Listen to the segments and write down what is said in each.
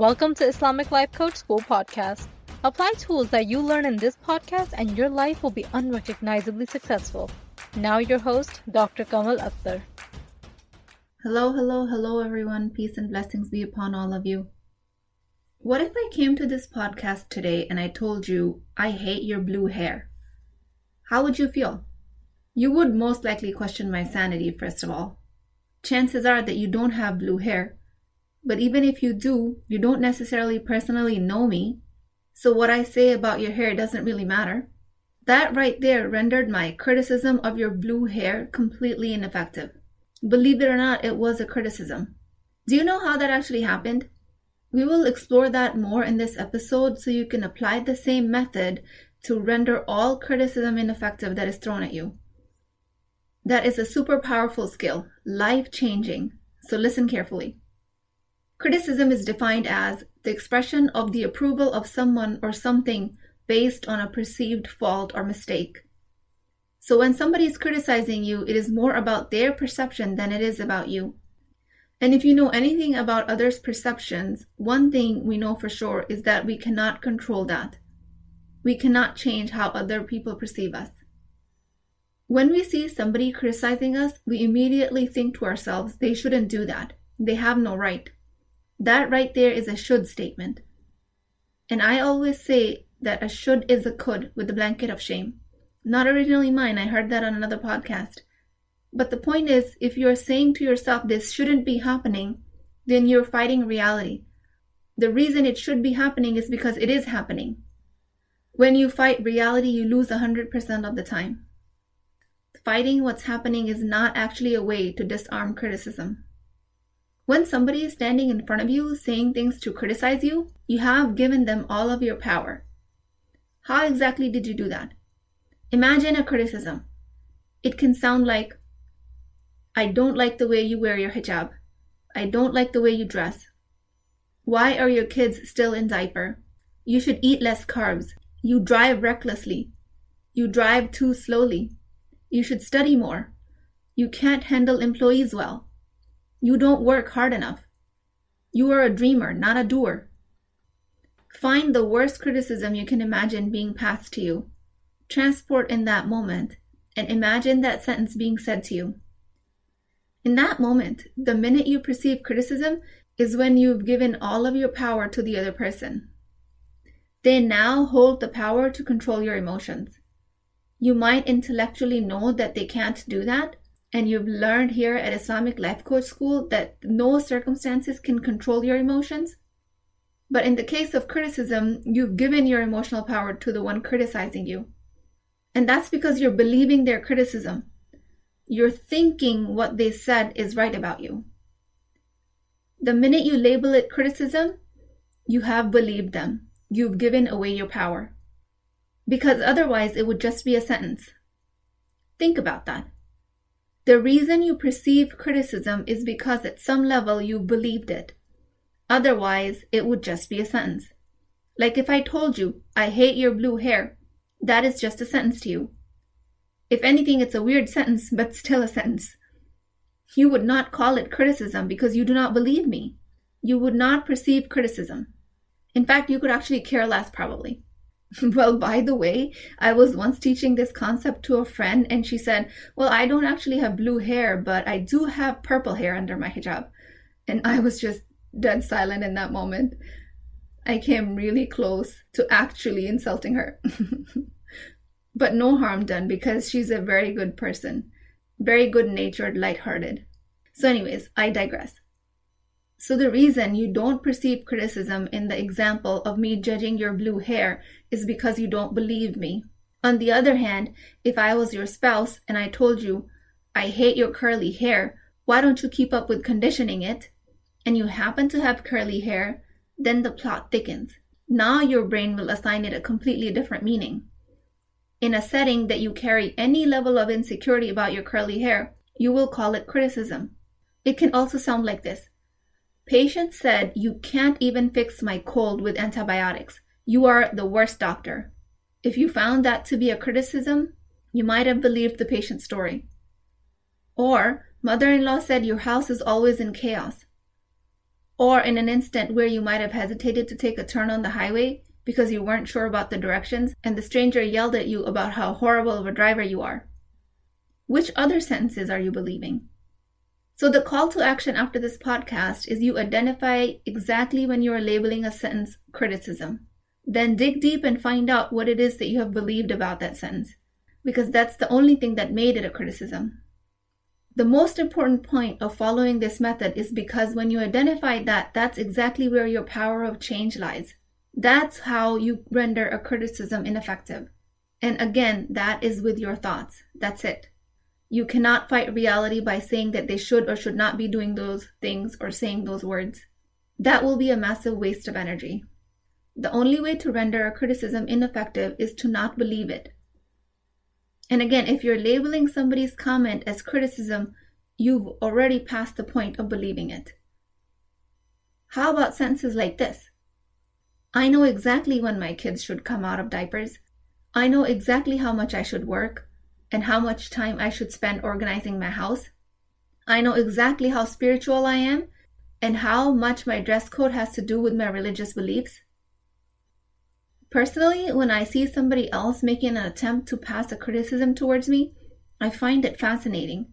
Welcome to Islamic Life Coach School Podcast. Apply tools that you learn in this podcast and your life will be unrecognizably successful. Now your host, Dr. Kamal Akhtar. Hello everyone. Peace and blessings be upon all of you. What if I came to this podcast today and I told you, I hate your blue hair? How would you feel? You would most likely question my sanity, first of all. Chances are that you don't have blue hair. But even if you do, you don't necessarily personally know me. So what I say about your hair doesn't really matter. That right there rendered my criticism of your blue hair completely ineffective. Believe it or not, it was a criticism. Do you know how that actually happened? We will explore that more in this episode so you can apply the same method to render all criticism ineffective that is thrown at you. That is a super powerful skill, life-changing. So listen carefully. Criticism is defined as the expression of the approval of someone or something based on a perceived fault or mistake. So when somebody is criticizing you, it is more about their perception than it is about you. And if you know anything about others' perceptions, one thing we know for sure is that we cannot control that. We cannot change how other people perceive us. When we see somebody criticizing us, we immediately think to ourselves, they shouldn't do that. They have no right. That right there is a should statement. And I always say that a should is a could with a blanket of shame. Not originally mine, I heard that on another podcast. But the point is, if you're saying to yourself this shouldn't be happening, then you're fighting reality. The reason it should be happening is because it is happening. When you fight reality, you lose 100% of the time. Fighting what's happening is not actually a way to disarm criticism. When somebody is standing in front of you saying things to criticize you, you have given them all of your power. How exactly did you do that? Imagine a criticism. It can sound like, I don't like the way you wear your hijab. I don't like the way you dress. Why are your kids still in diaper? You should eat less carbs. You drive recklessly. You drive too slowly. You should study more. You can't handle employees well. You don't work hard enough. You are a dreamer, not a doer. Find the worst criticism you can imagine being passed to you. Transport in that moment and imagine that sentence being said to you. In that moment, the minute you perceive criticism is when you've given all of your power to the other person. They now hold the power to control your emotions. You might intellectually know that they can't do that, and you've learned here at Islamic Life Coach School that no circumstances can control your emotions. But in the case of criticism, you've given your emotional power to the one criticizing you. And that's because you're believing their criticism. You're thinking what they said is right about you. The minute you label it criticism, you have believed them. You've given away your power. Because otherwise it would just be a sentence. Think about that. The reason you perceive criticism is because at some level you believed it. Otherwise, it would just be a sentence. Like if I told you, I hate your blue hair, that is just a sentence to you. If anything, it's a weird sentence, but still a sentence. You would not call it criticism because you do not believe me. You would not perceive criticism. In fact, you could actually care less probably. Well, by the way, I was once teaching this concept to a friend and she said, well, I don't actually have blue hair, but I do have purple hair under my hijab. And I was just dead silent in that moment. I came really close to actually insulting her. But no harm done because she's a very good person. Very good-natured, lighthearted. So anyways, I digress. So the reason you don't perceive criticism in the example of me judging your blue hair is because you don't believe me. On the other hand, if I was your spouse and I told you, I hate your curly hair, why don't you keep up with conditioning it? And you happen to have curly hair, then the plot thickens. Now your brain will assign it a completely different meaning. In a setting that you carry any level of insecurity about your curly hair, you will call it criticism. It can also sound like this. Patient said, you can't even fix my cold with antibiotics. You are the worst doctor. If you found that to be a criticism, you might have believed the patient's story. Or, mother-in-law said your house is always in chaos. Or in an instant where you might have hesitated to take a turn on the highway because you weren't sure about the directions and the stranger yelled at you about how horrible of a driver you are. Which other sentences are you believing? So the call to action after this podcast is you identify exactly when you are labeling a sentence criticism. Then dig deep and find out what it is that you have believed about that sentence, because that's the only thing that made it a criticism. The most important point of following this method is because when you identify that, that's exactly where your power of change lies. That's how you render a criticism ineffective. And again, that is with your thoughts. That's it. You cannot fight reality by saying that they should or should not be doing those things or saying those words. That will be a massive waste of energy. The only way to render a criticism ineffective is to not believe it. And again, if you're labeling somebody's comment as criticism, you've already passed the point of believing it. How about sentences like this? I know exactly when my kids should come out of diapers. I know exactly how much I should work and how much time I should spend organizing my house. I know exactly how spiritual I am and how much my dress code has to do with my religious beliefs. Personally, when I see somebody else making an attempt to pass a criticism towards me, I find it fascinating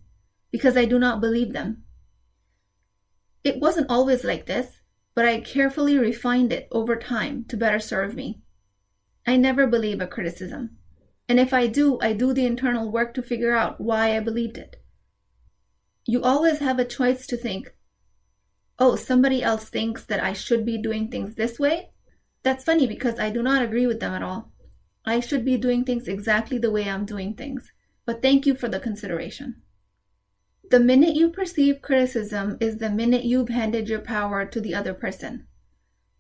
because I do not believe them. It wasn't always like this, but I carefully refined it over time to better serve me. I never believe a criticism. And if I do the internal work to figure out why I believed it. You always have a choice to think, oh, somebody else thinks that I should be doing things this way? That's funny because I do not agree with them at all. I should be doing things exactly the way I'm doing things. But thank you for the consideration. The minute you perceive criticism is the minute you've handed your power to the other person.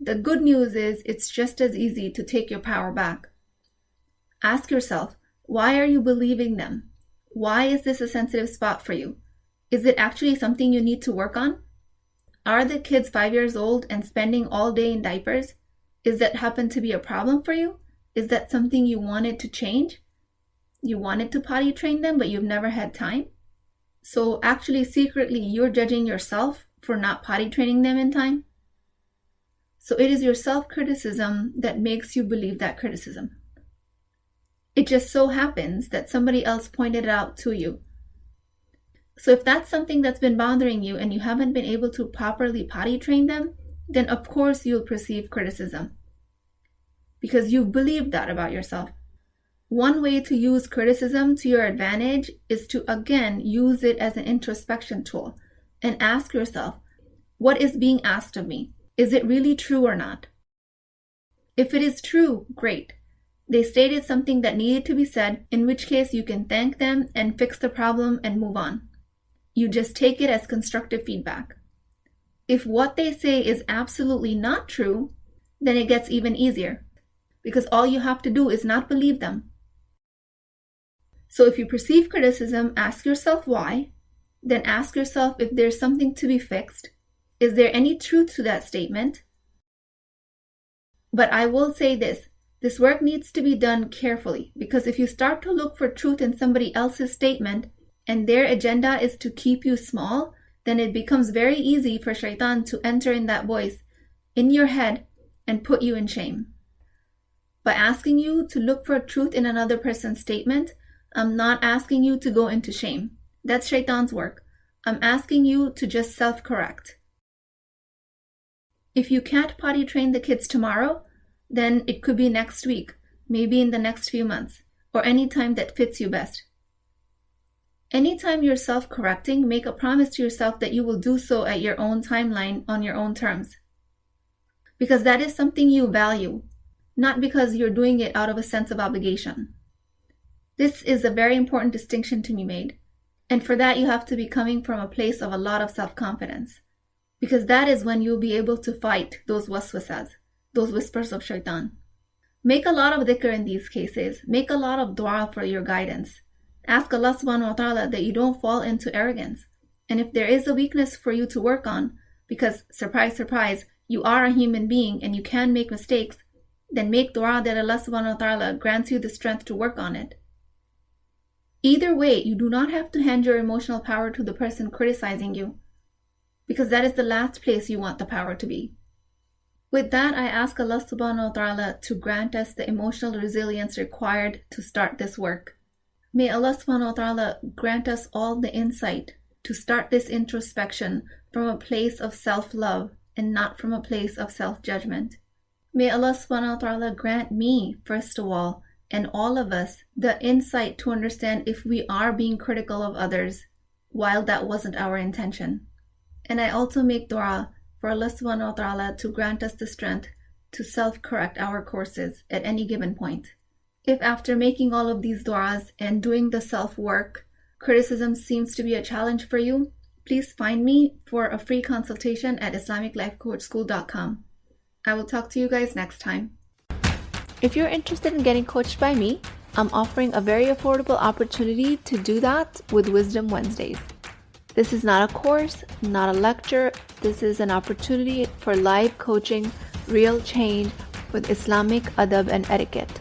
The good news is it's just as easy to take your power back. Ask yourself, why are you believing them? Why is this a sensitive spot for you? Is it actually something you need to work on? Are the kids 5 years old and spending all day in diapers? Is that happen to be a problem for you? Is that something you wanted to change? You wanted to potty train them, but you've never had time? So actually, secretly, you're judging yourself for not potty training them in time? So it is your self-criticism that makes you believe that criticism. It just so happens that somebody else pointed it out to you. So if that's something that's been bothering you and you haven't been able to properly potty train them, then of course you'll perceive criticism. Because you've believed that about yourself. One way to use criticism to your advantage is to again use it as an introspection tool and ask yourself, what is being asked of me? Is it really true or not? If it is true, great. They stated something that needed to be said, in which case you can thank them and fix the problem and move on. You just take it as constructive feedback. If what they say is absolutely not true, then it gets even easier, because all you have to do is not believe them. So if you perceive criticism, ask yourself why, then ask yourself if there's something to be fixed. Is there any truth to that statement? But I will say this work needs to be done carefully, because if you start to look for truth in somebody else's statement and their agenda is to keep you small, then it becomes very easy for Shaitan to enter in that voice in your head and put you in shame. By asking you to look for truth in another person's statement, I'm not asking you to go into shame. That's Shaitan's work. I'm asking you to just self-correct. If you can't potty train the kids tomorrow, then it could be next week, maybe in the next few months, or any time that fits you best. Anytime you're self-correcting, make a promise to yourself that you will do so at your own timeline on your own terms. Because that is something you value, not because you're doing it out of a sense of obligation. This is a very important distinction to be made, and for that you have to be coming from a place of a lot of self-confidence, because that is when you'll be able to fight those waswasas, those whispers of Shaitan. Make a lot of dhikr in these cases. Make a lot of dua for your guidance. Ask Allah subhanahu wa ta'ala that you don't fall into arrogance. And if there is a weakness for you to work on, because surprise, surprise, you are a human being and you can make mistakes, then make dua that Allah subhanahu wa ta'ala grants you the strength to work on it. Either way, you do not have to hand your emotional power to the person criticizing you. because that is the last place you want the power to be. With that, I ask Allah subhanahu wa ta'ala to grant us the emotional resilience required to start this work. May Allah subhanahu wa ta'ala grant us all the insight to start this introspection from a place of self-love and not from a place of self-judgment. May Allah subhanahu wa ta'ala grant me, first of all, and all of us, the insight to understand if we are being critical of others, while that wasn't our intention. And I also make dua for Allah subhanahu wa ta'ala to grant us the strength to self-correct our courses at any given point. If after making all of these du'as and doing the self-work, criticism seems to be a challenge for you, please find me for a free consultation at IslamicLifeCoachSchool.com. I will talk to you guys next time. If you're interested in getting coached by me, I'm offering a very affordable opportunity to do that with Wisdom Wednesdays. This is not a course, not a lecture. This is an opportunity for live coaching, real change with Islamic adab and etiquette.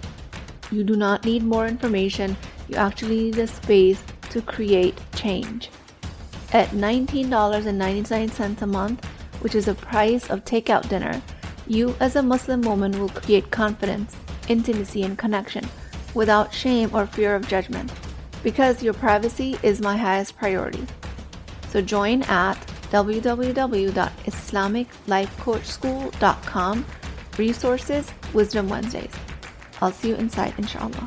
You do not need more information. You actually need a space to create change. At $19.99 a month, which is the price of takeout dinner, you as a Muslim woman will create confidence, intimacy, and connection without shame or fear of judgment, because your privacy is my highest priority. So join at www.islamiclifecoachschool.com, resources, Wisdom Wednesdays. I'll see you inside, inshallah.